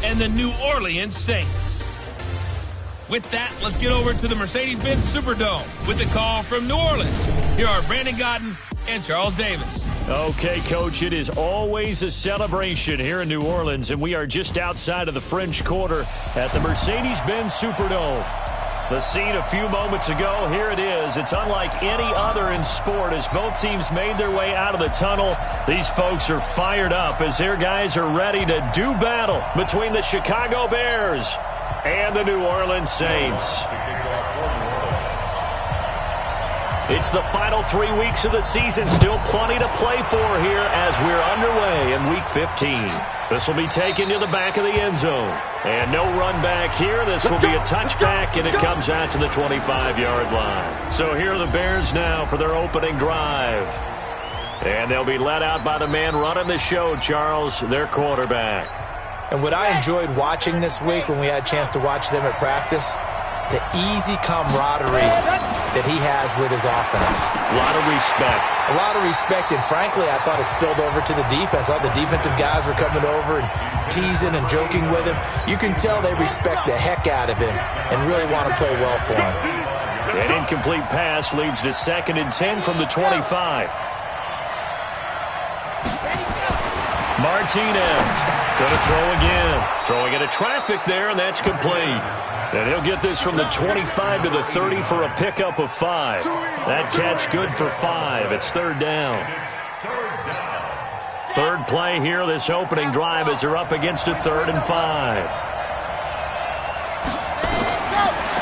and the New Orleans Saints. With that, let's get over to the Mercedes-Benz Superdome with a call from New Orleans. Here are Brandon Godden and Charles Davis. Okay, Coach, it is always a celebration here in New Orleans, and we are just outside of the French Quarter at the Mercedes-Benz Superdome. The scene a few moments ago, here it is. It's unlike any other in sport as both teams made their way out of the tunnel. These folks are fired up as their guys are ready to do battle between the Chicago Bears and the New Orleans Saints. It's the final 3 weeks of the season. Still plenty to play for here as we're underway in Week 15. This will be taken to the back of the end zone. And no run back here. This will be a touchback, and it comes out to the 25-yard line. So here are the Bears now for their opening drive. And they'll be led out by the man running the show, Charles, their quarterback. And what I enjoyed watching this week when we had a chance to watch them at practice, the easy camaraderie that he has with his offense. A lot of respect. A lot of respect, and frankly, I thought it spilled over to the defense. All the defensive guys were coming over and teasing and joking with him. You can tell they respect the heck out of him and really want to play well for him. An incomplete pass leads to 2nd and 10 from the 25. Martinez going to throw again. Throwing into traffic there, and that's complete. And he'll get this from the 25 to the 30 for a pickup of 5. That catch good for 5. It's 3rd down. Third play here, this opening drive as they're up against a 3rd and 5.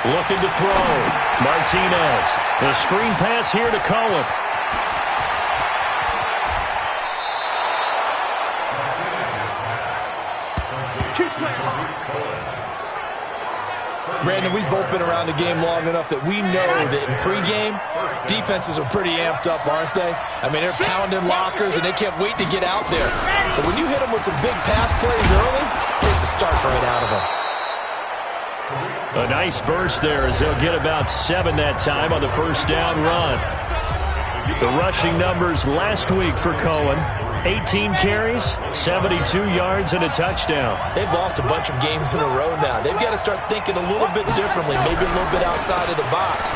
Looking to throw. Martinez. The screen pass here to Cohen. Brandon, we've both been around the game long enough that we know that in pregame, defenses are pretty amped up, aren't they? I mean, they're pounding lockers, and they can't wait to get out there. But when you hit them with some big pass plays early, it takes the starch right out of them. A nice burst there as they'll get about 7 that time on the first down run. The rushing numbers last week for Cohen. 18 carries, 72 yards, and a touchdown. They've lost a bunch of games in a row now. They've got to start thinking a little bit differently, maybe a little bit outside of the box.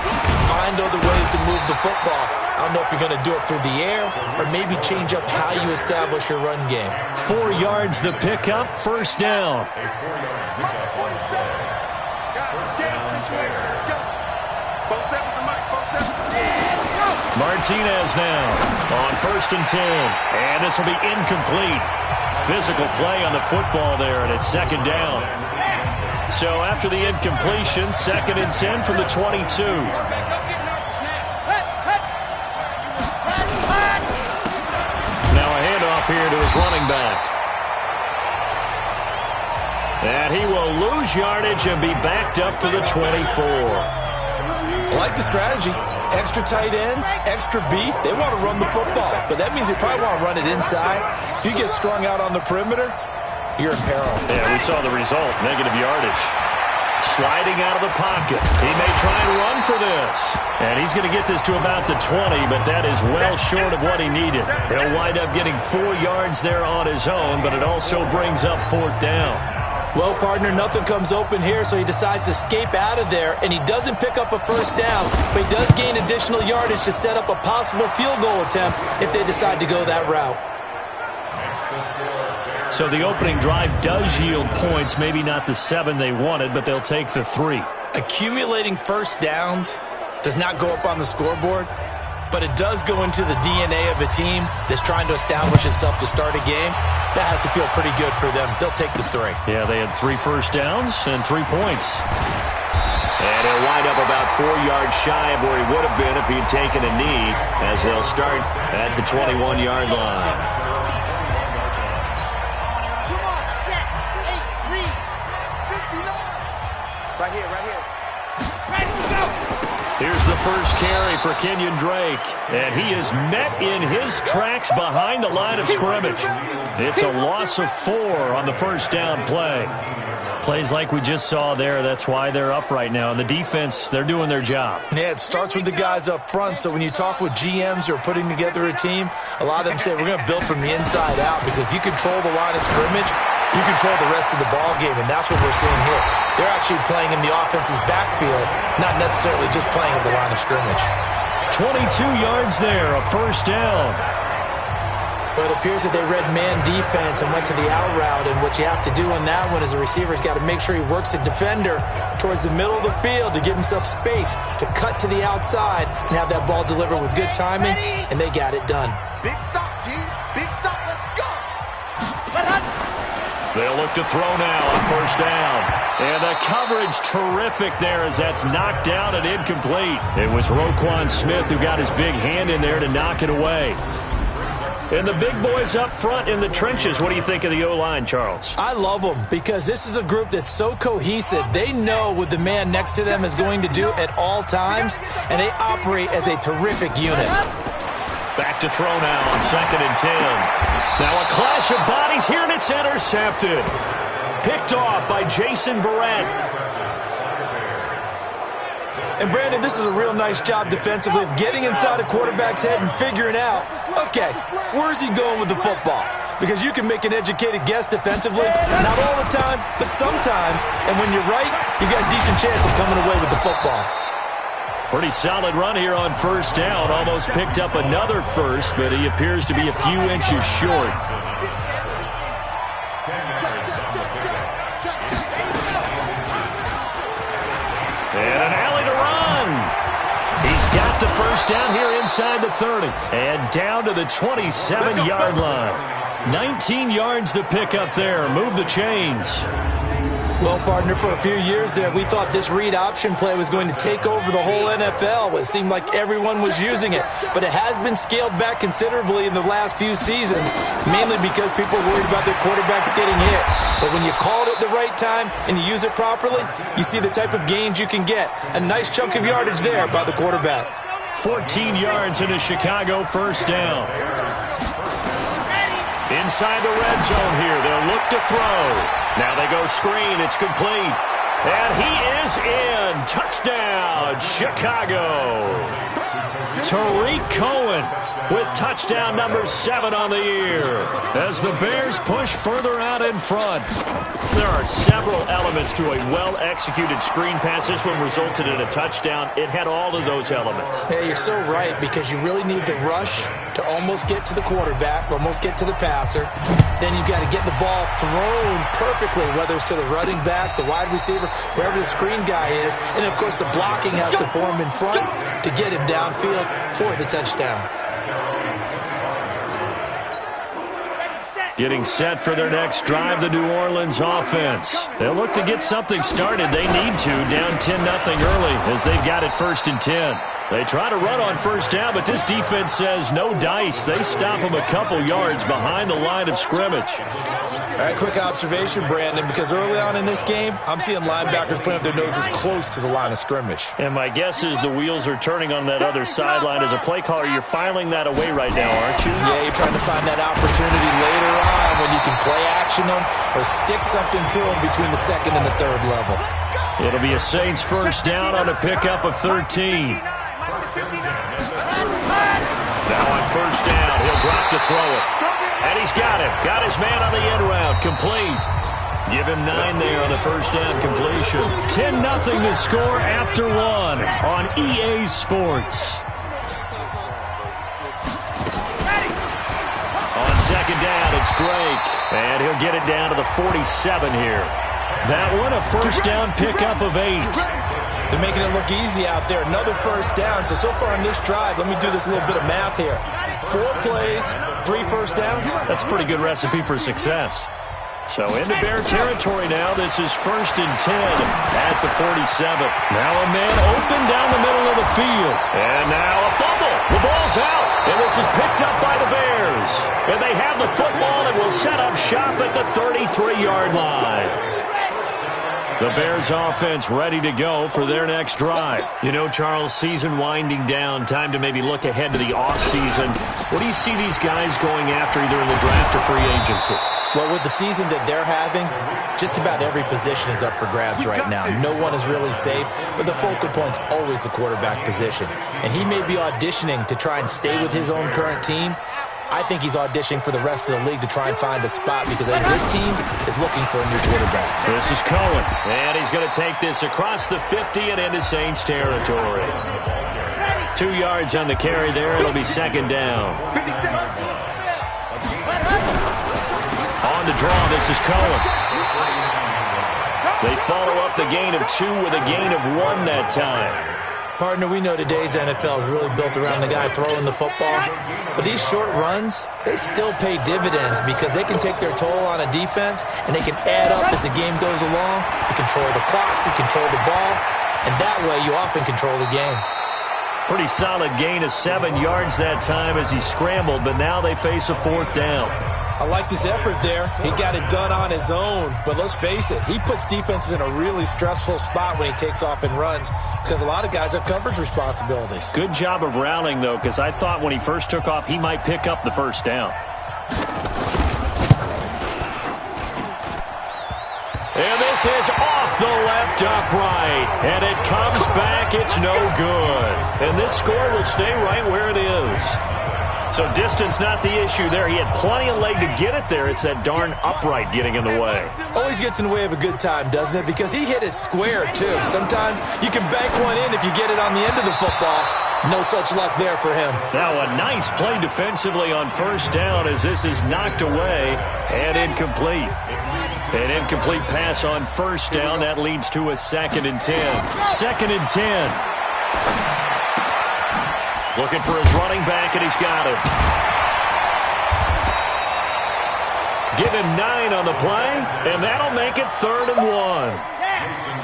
Find other ways to move the football. I don't know if you're going to do it through the air or maybe change up how you establish your run game. 4 yards the pickup, first down. Martinez now on 1st and 10. And this will be incomplete. Physical play on the football there, and it's 2nd down. So after the incompletion, 2nd and 10 from the 22. Now a handoff here to his running back. And he will lose yardage and be backed up to the 24. I like the strategy. Extra tight ends, extra beef. They want to run the football, but that means they probably want to run it inside. If you get strung out on the perimeter, you're in peril. Yeah, we saw the result, negative yardage. Sliding out of the pocket. He may try and run for this. And he's going to get this to about the 20, but that is well short of what he needed. He'll wind up getting 4 yards there on his own, but it also brings up 4th down. Well, partner, nothing comes open here, so he decides to escape out of there, and he doesn't pick up a first down, but he does gain additional yardage to set up a possible field goal attempt if they decide to go that route. So the opening drive does yield points, maybe not the 7 they wanted, but they'll take the 3. Accumulating first downs does not go up on the scoreboard, but it does go into the DNA of a team that's trying to establish itself to start a game. That has to feel pretty good for them. They'll take the 3. Yeah, they had 3 first downs and 3 points. And he'll wind up about 4 yards shy of where he would have been if he'd taken a knee, as they'll start at the 21-yard line. Right here, right here. Here's the first carry for Kenyon Drake. And he is met in his tracks behind the line of scrimmage. It's a loss of 4 on the first down play. Plays like we just saw there, that's why they're up right now. And the defense, they're doing their job. Yeah, it starts with the guys up front. So when you talk with GMs who are putting together a team, a lot of them say we're going to build from the inside out, because if you control the line of scrimmage, you control the rest of the ball game, and that's what we're seeing here. They're actually playing in the offense's backfield, not necessarily just playing at the line of scrimmage. 22 yards there, a first down. But it appears that they read man defense and went to the out route, and what you have to do on that one is the receiver's got to make sure he works the defender towards the middle of the field to give himself space to cut to the outside and have that ball delivered with good timing, and they got it done. Big stop, G. Big stop. Let's go. They'll look to throw now on first down. And the coverage terrific there as that's knocked down and incomplete. It was Roquan Smith who got his big hand in there to knock it away. And the big boys up front in the trenches, what do you think of the O-line, Charles? I love them because this is a group that's so cohesive. They know what the man next to them is going to do at all times, and they operate as a terrific unit. Back to throw now on 2nd and 10. Now a clash of bodies here, and it's intercepted. Picked off by Jason Verrett. And, Brandon, this is a real nice job defensively of getting inside a quarterback's head and figuring out, okay, where's he going with the football? Because you can make an educated guess defensively, not all the time, but sometimes. And when you're right, you got a decent chance of coming away with the football. Pretty solid run here on first down. Almost picked up another first, but he appears to be a few inches short. And an alley to run. He's got the first down here inside the 30. And down to the 27-yard line. 19 yards to pick up there. Move the chains. Well, partner, for a few years there, we thought this read option play was going to take over the whole NFL. It seemed like everyone was using it. But it has been scaled back considerably in the last few seasons, mainly because people are worried about their quarterbacks getting hit. But when you call it at the right time and you use it properly, you see the type of gains you can get. A nice chunk of yardage there by the quarterback. 14 yards in a Chicago first down. Inside the red zone here, they'll look to throw. Now they go screen, it's complete. And he is in. Touchdown, Chicago. Tariq Cohen with touchdown number 7 on the year. As the Bears push further out in front. There are several elements to a well-executed screen pass. This one resulted in a touchdown. It had all of those elements. Hey, you're so right, because you really need the rush to almost get to the quarterback, almost get to the passer. Then you've got to get the ball thrown perfectly, whether it's to the running back, the wide receiver, wherever the screen guy is. And, of course, the blocking has to form in front to get him downfield for the touchdown. Getting set for their next drive, the New Orleans offense. They'll look to get something started. They need to, down 10-0 early as they've got it 1st and 10. They try to run on first down, but this defense says no dice. They stop them a couple yards behind the line of scrimmage. All right, quick observation, Brandon, because early on in this game, I'm seeing linebackers putting up their noses close to the line of scrimmage. And my guess is the wheels are turning on that other sideline. As a play caller, you're filing that away right now, aren't you? Yeah, you're trying to find that opportunity later on when you can play action them or stick something to them between the 2nd and the 3rd level. It'll be a Saints first down on a pickup of 13. Now on first down, he'll drop to throw it. And he's got it. Got his man on the end route. Complete. Give him 9 there on the first down completion. 10-0 to score after 1 on EA Sports. On 2nd down, it's Drake. And he'll get it down to the 47 here. That one, a first down pickup of 8. They're making it look easy out there. Another first down. So far in this drive, let me do this little bit of math here. 4 plays, 3 first downs. That's a pretty good recipe for success. So into Bear territory now. This is 1st and 10 at the 47. Now a man open down the middle of the field. And now a fumble. The ball's out. And this is picked up by the Bears. And they have the football and will set up shop at the 33-yard line. The Bears offense ready to go for their next drive. You know, Charles, season winding down, time to maybe look ahead to the offseason. What do you see these guys going after either in the draft or free agency? Well, with the season that they're having, just about every position is up for grabs right now. No one is really safe, but the focal point's always the quarterback position. And he may be auditioning to try and stay with his own current team, I think he's auditioning for the rest of the league to try and find a spot because I think his team is looking for a new quarterback. This is Cohen, and he's going to take this across the 50 and into Saints territory. 2 yards on the carry there. It'll be second down. On the draw, this is Cohen. They follow up the gain of 2 with a gain of 1 that time. Partner, we know today's NFL is really built around the guy throwing the football. But these short runs, they still pay dividends because they can take their toll on a defense and they can add up as the game goes along. You control the clock, you control the ball, and that way you often control the game. Pretty solid gain of 7 yards that time as he scrambled, but now they face a 4th down. I liked his effort there. He got it done on his own. But let's face it, he puts defenses in a really stressful spot when he takes off and runs because a lot of guys have coverage responsibilities. Good job of rallying, though, because I thought when he first took off, he might pick up the first down. And this is off the left upright. And it comes back. It's no good. And this score will stay right where it is. So distance not the issue there. He had plenty of leg to get it there. It's that darn upright getting in the way. Always gets in the way of a good time, doesn't it? Because he hit it square, too. Sometimes you can bank one in if you get it on the end of the football. No such luck there for him. Now a nice play defensively on first down as this is knocked away and incomplete. An incomplete pass on first down. That leads to a 2nd and 10. 2nd and 10. Looking for his running back, and he's got it. Give him 9 on the play, and that'll make it 3rd and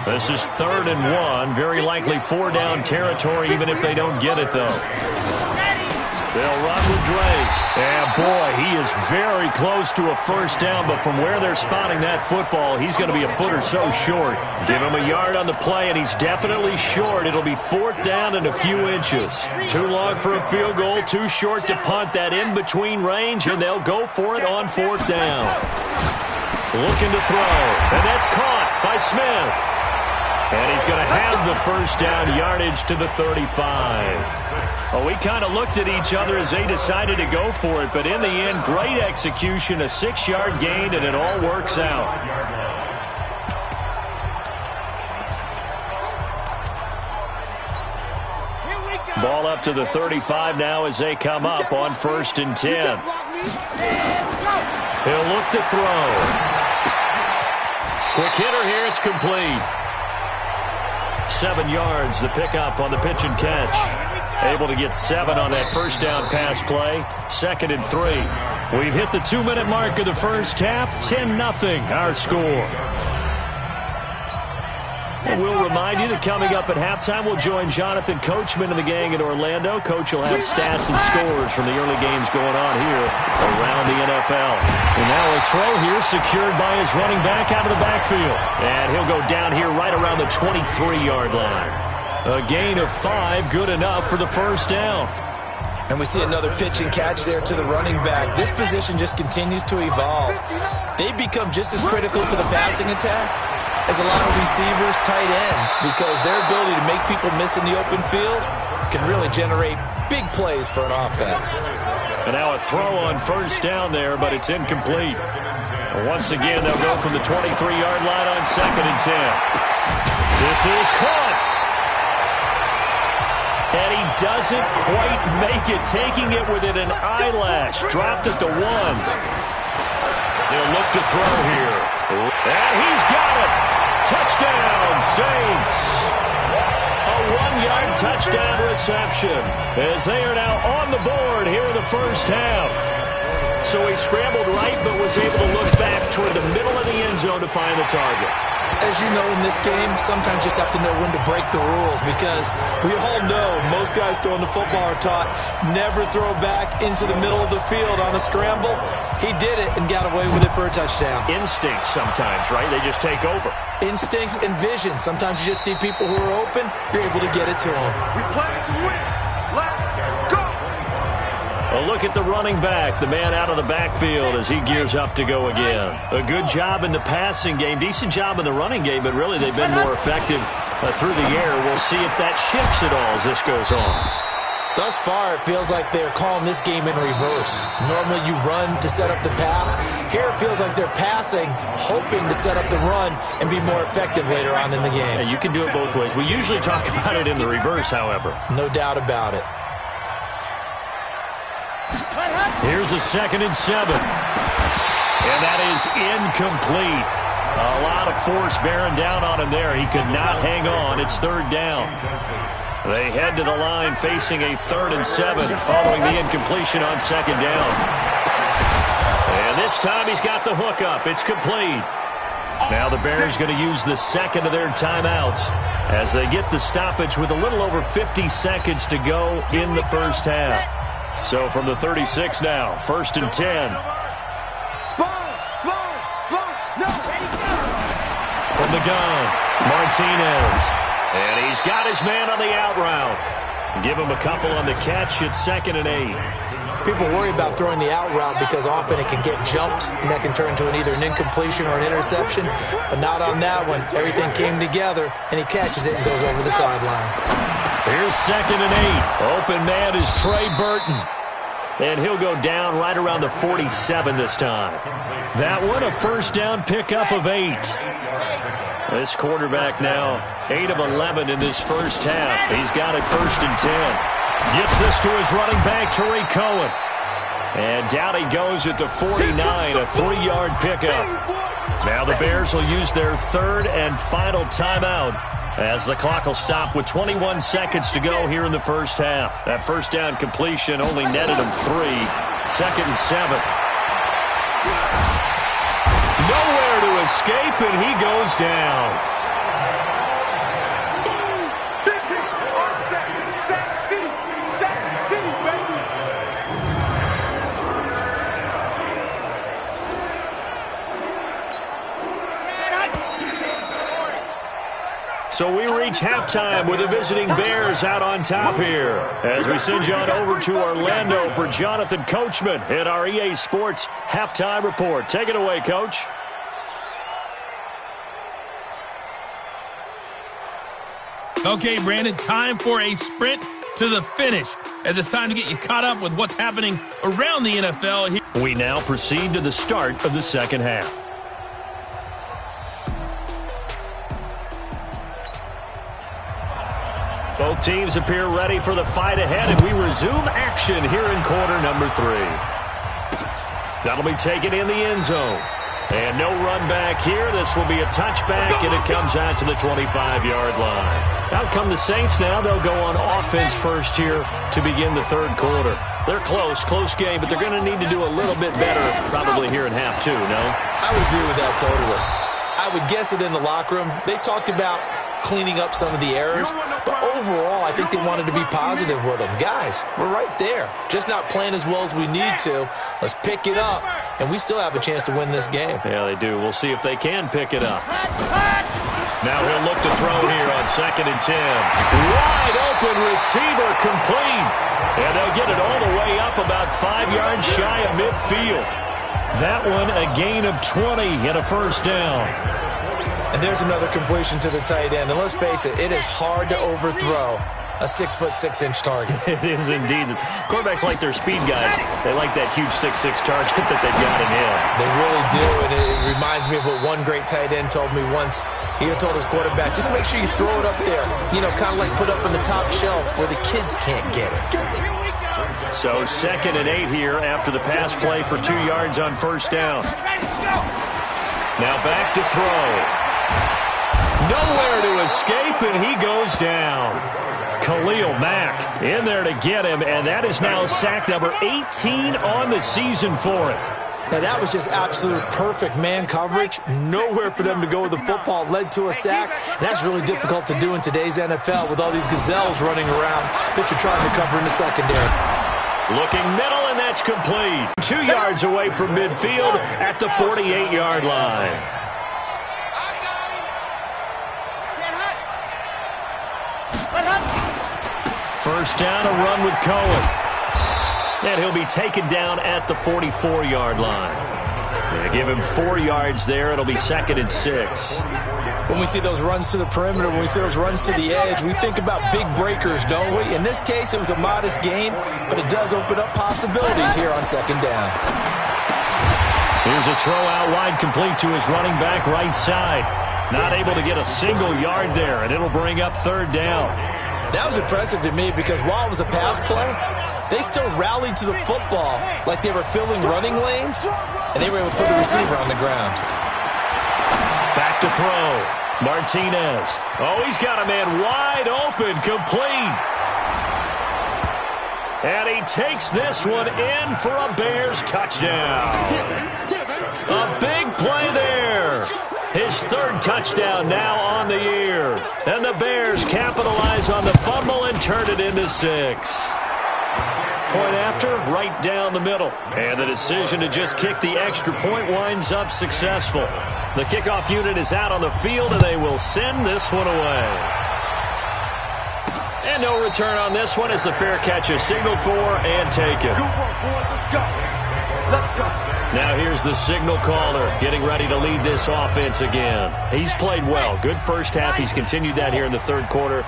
1. This is 3rd and 1. Very likely 4 down territory, even if they don't get it, though. They'll run with Drake. And, boy, he is very close to a first down, but from where they're spotting that football, he's going to be a foot or so short. Give him a yard on the play, and he's definitely short. It'll be 4th down and a few inches. Too long for a field goal, too short to punt that in-between range, and they'll go for it on 4th down. Looking to throw, and that's caught by Smith. And he's going to have the first down yardage to the 35. Well, we kind of looked at each other as they decided to go for it, but in the end, great execution, a 6-yard gain, and it all works out. Ball up to the 35 now as they come up on 1st and 10. He'll look to throw. Quick hitter here, it's complete. 7 yards, the pickup on the pitch and catch. Able to get 7 on that first down pass play. 2nd and 3. We've hit the 2-minute mark of the first half. 10-0 our score. And we'll remind you that coming up at halftime, we'll join Jonathan Coachman and the gang in Orlando. Coach will have stats and scores from the early games going on here around the NFL. And now a throw here secured by his running back out of the backfield. And he'll go down here right around the 23-yard line. A gain of 5, good enough for the first down. And we see another pitch and catch there to the running back. This position just continues to evolve. They become just as critical to the passing attack as a lot of receivers, tight ends, because their ability to make people miss in the open field can really generate big plays for an offense. And now a throw on first down there, but it's incomplete. Once again, they'll go from the 23-yard line on 2nd and 10. This is caught. And he doesn't quite make it, taking it within an eyelash. Dropped at the 1. They'll look to throw here. And he's got it. Touchdown, Saints. A 1-yard touchdown reception as they are now on the board here in the first half. So he scrambled right but was able to look back toward the middle of the end zone to find the target. As you know, in this game, sometimes you just have to know when to break the rules because we all know most guys throwing the football are taught never throw back into the middle of the field on a scramble. He did it and got away with it for a touchdown. Instinct sometimes, right? They just take over. Instinct and vision. Sometimes you just see people who are open, you're able to get it to them. We play to win. Let's go. A look at the running back, the man out of the backfield as he gears up to go again. A good job in the passing game, decent job in the running game, but really they've been more effective through the air. We'll see if that shifts at all as this goes on. Thus far, it feels like they're calling this game in reverse. Normally you run to set up the pass. Here it feels like they're passing, hoping to set up the run and be more effective later on in the game. Yeah, you can do it both ways. We usually talk about it in the reverse, however. No doubt about it. Here's a 2nd and 7. And that is incomplete. A lot of force bearing down on him there. He could not hang on. It's 3rd down. They head to the line facing a 3rd and 7 following the incompletion on 2nd down. And this time he's got the hook up. It's complete. Now the Bears going to use the 2nd of their timeouts as they get the stoppage with a little over 50 seconds to go in the first half. So from the 36 now, 1st and 10. From the gun, Martinez. And he's got his man on the out route. Give him a couple on the catch. It's 2nd and 8. People worry about throwing the out route because often it can get jumped, and that can turn into either an incompletion or an interception. But not on that one. Everything came together, and he catches it and goes over the sideline. Here's 2nd and 8. Open man is Trey Burton. And he'll go down right around the 47 this time. That one, a first down pickup of 8. This quarterback now 8 of 11 in this first half. He's got it 1st and 10. Gets this to his running back, Tariq Cohen. And down he goes at the 49, a 3-yard pickup. Now the Bears will use their 3rd and final timeout as the clock will stop with 21 seconds to go here in the first half. That first down completion only netted him 3. 2nd and 7. Nowhere to escape, and he goes down. So we reach halftime with the visiting Bears out on top here as we send you on over to Orlando for Jonathan Coachman in our EA Sports Halftime Report. Take it away, Coach. Okay, Brandon, time for a sprint to the finish as it's time to get you caught up with what's happening around the NFL here. We now proceed to the start of the second half. Both teams appear ready for the fight ahead, and we resume action here in quarter number 3. That'll be taken in the end zone. And no run back here. This will be a touchback, and it comes out to the 25-yard line. Out come the Saints now. They'll go on offense first here to begin the third quarter. They're close game, but they're going to need to do a little bit better probably here in half 2, no? I would agree with that totally. I would guess it in the locker room. They talked about cleaning up some of the errors, but overall, I think they wanted to be positive with them. Guys, we're right there. Just not playing as well as we need to. Let's pick it up, and we still have a chance to win this game. Yeah, they do. We'll see if they can pick it up. Now he'll look to throw here on 2nd and 10. Wide open receiver complete. And they'll get it all the way up about 5 yards shy of midfield. That one a gain of 20 and a first down. And there's another completion to the tight end. And let's face it, it is hard to overthrow a 6'6" target. It is indeed. Quarterbacks like their speed guys. They like that huge 6'6" target that they've got in him. They really do, and it reminds me of what one great tight end told me once. He had told his quarterback, just make sure you throw it up there. You know, kind of like put up on the top shelf where the kids can't get it. So 2nd and 8 here after the pass play for 2 yards on first down. Now back to throw. Nowhere to escape, and he goes down. Khalil Mack in there to get him, and that is now sack number 18 on the season for him. Now, that was just absolute perfect man coverage. Nowhere for them to go with the football. Led to a sack. That's really difficult to do in today's NFL with all these gazelles running around that you're trying to cover in the secondary. Looking middle, and that's complete. 2 yards away from midfield at the 48-yard line. First down, a run with Cohen. And he'll be taken down at the 44-yard line. They give him 4 yards there. It'll be 2nd and 6. When we see those runs to the perimeter, when we see those runs to the edge, we think about big breakers, don't we? In this case, it was a modest gain, but it does open up possibilities here on 2nd down. Here's a throw out wide, complete to his running back right side. Not able to get a single yard there, and it'll bring up 3rd down. That was impressive to me because while it was a pass play, they still rallied to the football like they were filling running lanes, and they were able to put the receiver on the ground. Back to throw. Martinez. Oh, he's got a man wide open, complete. And he takes this one in for a Bears touchdown. A big play there. His 3rd touchdown now on the year. And the Bears capitalize on the fumble and turn it into 6. Point after, right down the middle. And the decision to just kick the extra point winds up successful. The kickoff unit is out on the field, and they will send this one away. And no return on this one as the fair catch is signaled for and taken. Now here's the signal caller getting ready to lead this offense again. He's played well. Good first half. He's continued that here in the 3rd quarter.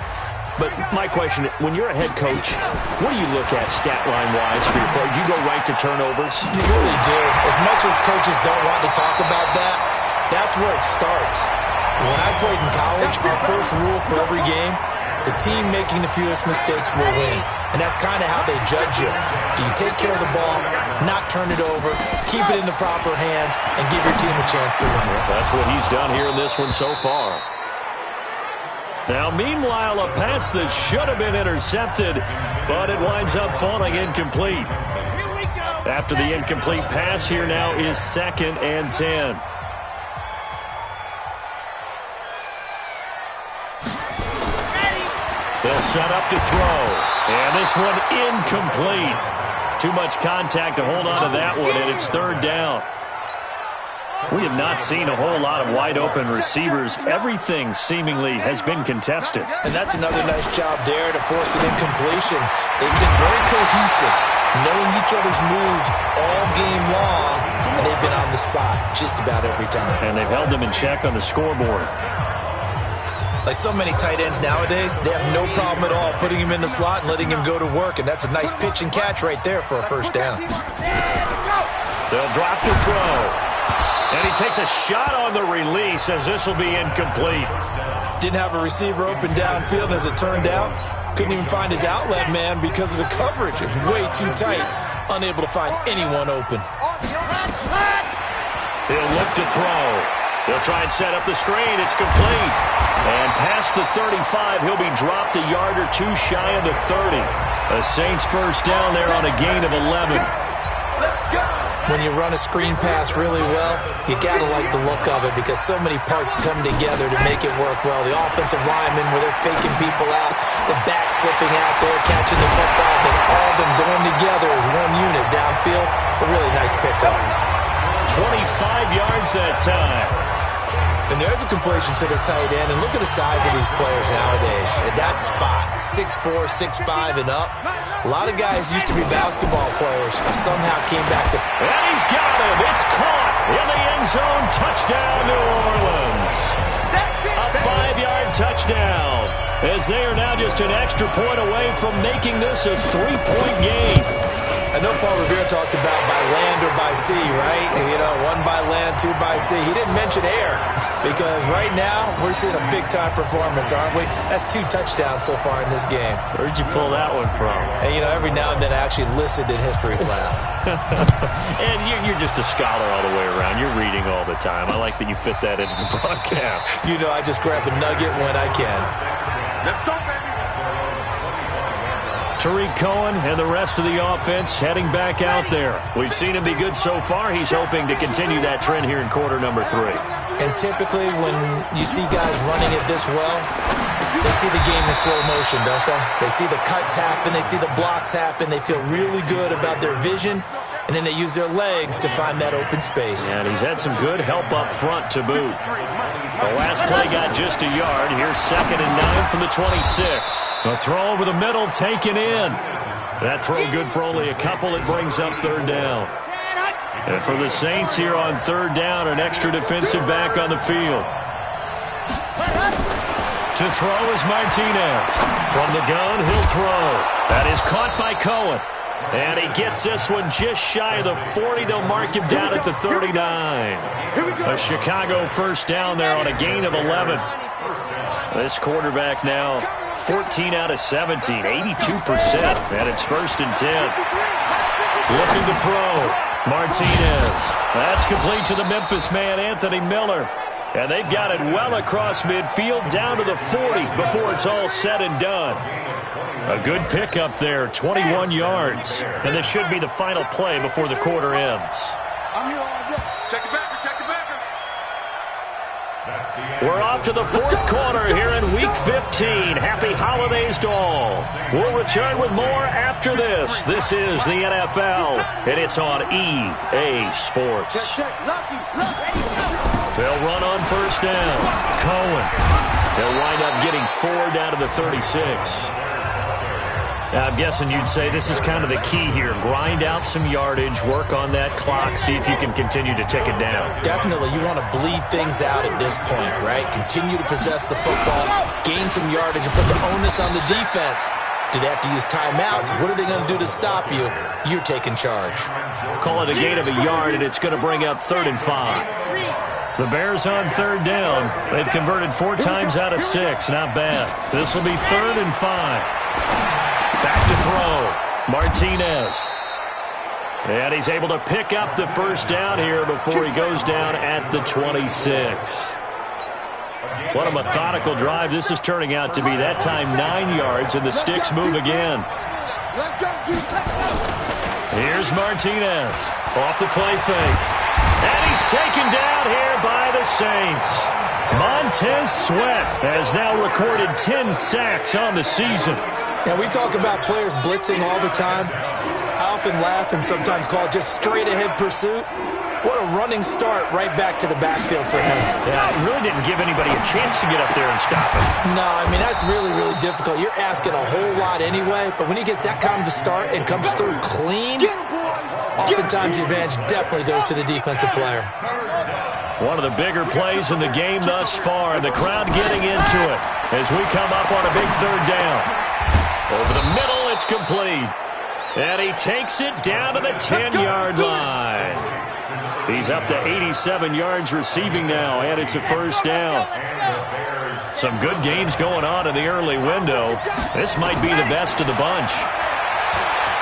But my question, when you're a head coach, what do you look at stat line-wise for your play? Do you go right to turnovers? You really do. As much as coaches don't want to talk about that, that's where it starts. When I played in college, our first rule for every game, the team making the fewest mistakes will win. And that's kind of how they judge you. Do you take care of the ball, not turn it over, keep it in the proper hands, and give your team a chance to win? That's what he's done here in this one so far. Now, meanwhile, a pass that should have been intercepted, but it winds up falling incomplete. After the incomplete pass, here now is 2nd and 10. They'll set up to throw. And this one incomplete. Too much contact to hold on to that one, and it's 3rd down. We have not seen a whole lot of wide-open receivers. Everything seemingly has been contested. And that's another nice job there to force an incompletion. They've been very cohesive, knowing each other's moves all game long, and they've been on the spot just about every time. And they've held them in check on the scoreboard. Like so many tight ends nowadays, they have no problem at all putting him in the slot and letting him go to work, and that's a nice pitch and catch right there for a 1st down. They'll drop to throw. And he takes a shot on the release as this will be incomplete. Didn't have a receiver open downfield, and as it turned out, couldn't even find his outlet man because of the coverage. It was way too tight, unable to find anyone open. He'll look to throw. They'll try and set up the screen. It's complete. And past the 35, he'll be dropped a yard or 2 shy of the 30. The Saints 1st down there on a gain of 11. When you run a screen pass really well, you got to like the look of it because so many parts come together to make it work well. The offensive linemen, where they're faking people out, the back slipping out there, catching the football, they've all been going together as one unit downfield. A really nice pickup. 25 yards that time. And there's a completion to the tight end. And look at the size of these players nowadays. At that spot, 6'4", 6'5", and up. A lot of guys used to be basketball players and somehow came back to... And he's got him. It's caught in the end zone. Touchdown, New Orleans. A 5-yard touchdown. As they are now just an extra point away from making this a 3-point game. I know Paul Revere talked about by land or by sea, right? You know, 1 by land, 2 by sea. He didn't mention air because right now we're seeing a big-time performance, aren't we? That's 2 touchdowns so far in this game. Where'd you pull that one from? And, you know, every now and then I actually listened in history class. And you're just a scholar all the way around. You're reading all the time. I like that you fit that into the broadcast. You know, I just grab a nugget when I can. Let's go, baby. Tariq Cohen and the rest of the offense heading back out there. We've seen him be good so far. He's hoping to continue that trend here in quarter number 3. And typically when you see guys running it this well, they see the game in slow motion, don't they? They see the cuts happen. They see the blocks happen. They feel really good about their vision. And then they use their legs to find that open space. And he's had some good help up front to boot. The last play got just a yard. Here's 2nd and 9 from the 26. A throw over the middle taken in. That throw good for only a couple. It brings up 3rd down. And for the Saints here on third down, an extra defensive back on the field. To throw is Martinez. From the gun, he'll throw. That is caught by Cohen. And he gets this one just shy of the 40. They'll mark him down at the 39. A Chicago first down there on a gain of 11. This quarterback now 14 out of 17, 82%. And it's first and 10. Looking to throw. Martinez. That's complete to the Memphis man, Anthony Miller. And they've got it well across midfield down to the 40 before it's all said and done. A good pickup there, 21 yards. And this should be the final play before the quarter ends. Check it back, check it back. We're off to the fourth quarter here in Week 15. Happy holidays to all. We'll return with more after this. This is the NFL, and it's on EA Sports. They'll run on first down. Cohen. They'll wind up getting 4 down to the 36. Now, I'm guessing you'd say this is kind of the key here. Grind out some yardage, work on that clock, see if you can continue to tick it down. Definitely, you want to bleed things out at this point, right? Continue to possess the football, gain some yardage, and put the onus on the defense. Do they have to use timeouts? What are they going to do to stop you? You're taking charge. Call it a gain of a yard, and it's going to bring up 3rd and 5. The Bears on third down. They've converted 4 times out of 6. Not bad. This will be 3rd and 5. Back to throw. Martinez. And he's able to pick up the first down here before he goes down at the 26. What a methodical drive this is turning out to be. That time 9 yards, and the sticks move again. Here's Martinez. Off the play fake. And he's taken down here by the Saints. Montez Sweat has now recorded 10 sacks on the season. Now, we talk about players blitzing all the time. I often laugh and sometimes call it just straight-ahead pursuit. What a running start right back to the backfield for him. Yeah, it really didn't give anybody a chance to get up there and stop him. No, I mean, that's really, really difficult. You're asking a whole lot anyway, but when he gets that kind of a start and comes through clean, oftentimes the advantage definitely goes to the defensive player. One of the bigger plays in the game thus far, and the crowd getting into it as we come up on a big third down. Over the middle, it's complete. And he takes it down to the 10-yard line. He's up to 87 yards receiving now, and it's a first down. Some good games going on in the early window. This might be the best of the bunch.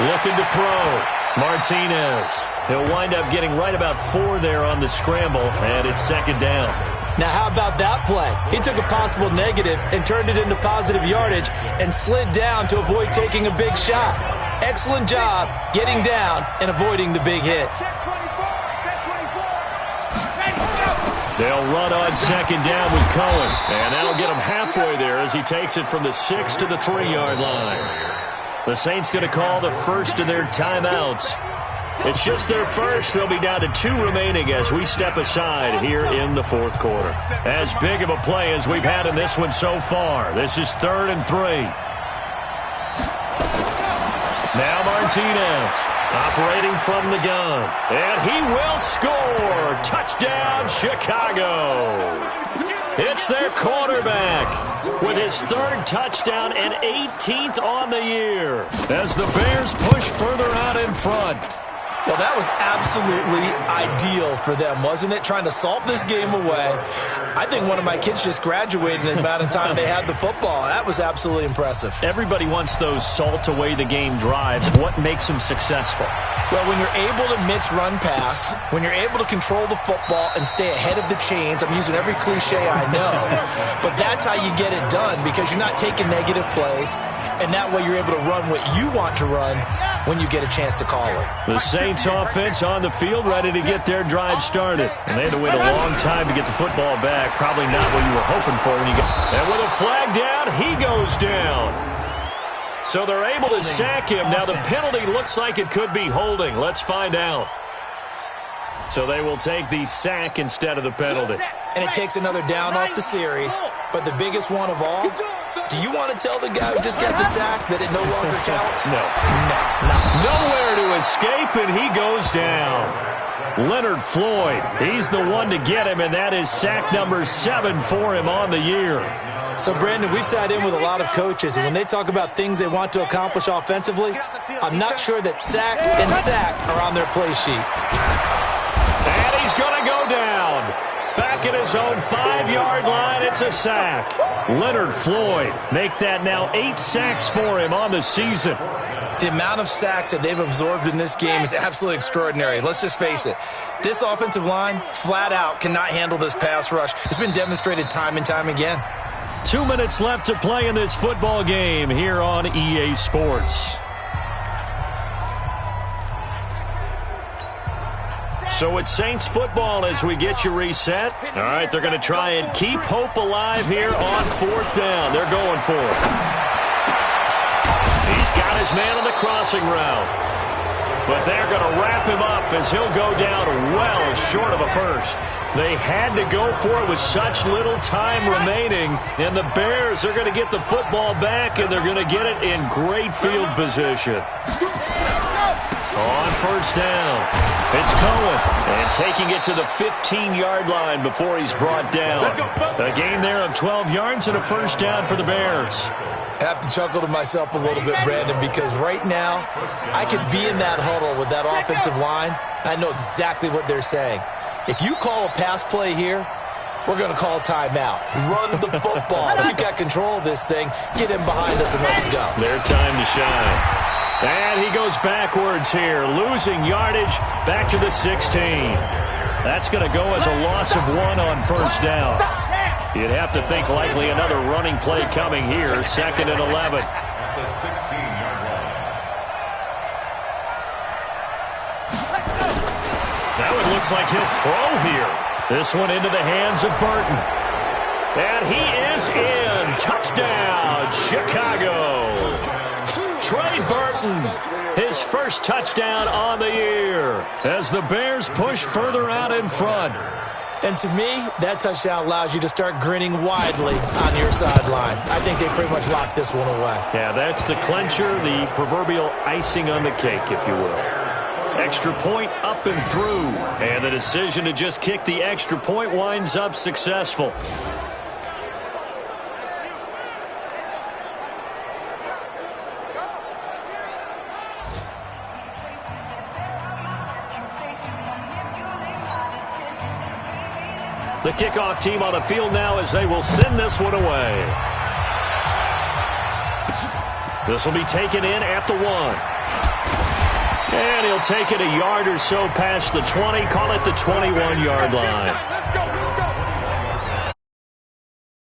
Looking to throw. Martinez. He'll wind up getting right about 4 there on the scramble, and it's second down. Now, how about that play? He took a possible negative and turned it into positive yardage and slid down to avoid taking a big shot. Excellent job getting down and avoiding the big hit. They'll run on second down with Cohen, and that'll get him halfway there as he takes it from the 6 to the 3-yard line. The Saints going to call the first of their timeouts. It's just their first. They'll be down to 2 remaining as we step aside here in the fourth quarter. As big of a play as we've had in this one so far. This is 3rd and 3. Now Martinez operating from the gun. And he will score. Touchdown, Chicago. It's their quarterback with his 3rd touchdown and 18th on the year as the Bears push further out in front. Well, that was absolutely ideal for them, wasn't it? Trying to salt this game away. I think one of my kids just graduated in the amount of time they had the football. That was absolutely impressive. Everybody wants those salt-away-the-game drives. What makes them successful? Well, when you're able to mix run-pass, when you're able to control the football and stay ahead of the chains, I'm using every cliche I know, but that's how you get it done because you're not taking negative plays, and that way you're able to run what you want to run when you get a chance to call it. The Saints offense on the field ready to get their drive started. And they had to wait a long time to get the football back. Probably not what you were hoping for when you got. And with a flag down, he goes down. So they're able to sack him. Now the penalty looks like it could be holding. Let's find out. So they will take the sack instead of the penalty. And it takes another down off the series. But the biggest one of all, do you want to tell the guy who just got the sack that it no longer counts? No. Nowhere to escape, and he goes down. Leonard Floyd. He's the one to get him, and that is sack number 7 for him on the year. So, Brandon, we sat in with a lot of coaches, and when they talk about things they want to accomplish offensively, I'm not sure that sack and sack are on their play sheet. And he's going to go down. Back at his own 5-yard line, it's a sack. Leonard Floyd make that now 8 sacks for him on the season. The amount of sacks that they've absorbed in this game is absolutely extraordinary. Let's just face it. This offensive line, flat out, cannot handle this pass rush. It's been demonstrated time and time again. 2 minutes left to play in this football game here on EA Sports. So it's Saints football as we get you reset. All right, they're going to try and keep hope alive here on 4th down. They're going for it. He's got his man on the crossing route. But they're going to wrap him up as he'll go down well short of a first. They had to go for it with such little time remaining. And the Bears are going to get the football back, and they're going to get it in great field position. On 1st down, it's Cohen, and taking it to the 15-yard line before he's brought down. A gain there of 12 yards and a 1st down for the Bears. I have to chuckle to myself a little bit, Brandon, because right now I could be in that huddle with that offensive line. I know exactly what they're saying. If you call a pass play here, we're going to call timeout. Run the football. We've got control of this thing. Get him behind us and let's go. Their time to shine. And he goes backwards here, losing yardage back to the 16. That's going to go as a loss of 1 on 1st down. You'd have to think likely another running play coming here, 2nd and 11. Now it looks like he'll throw here. This one into the hands of Burton. And he is in. Touchdown, Chicago. Trey Burton, his first touchdown on the year as the Bears push further out in front. And to me, that touchdown allows you to start grinning widely on your sideline. I think they pretty much locked this one away. Yeah, that's the clincher, the proverbial icing on the cake, if you will. Extra point up and through. And the decision to just kick the extra point winds up successful. The kickoff team on the field now as they will send this one away. This will be taken in at the 1. And he'll take it a yard or so past the 20, call it the 21-yard line.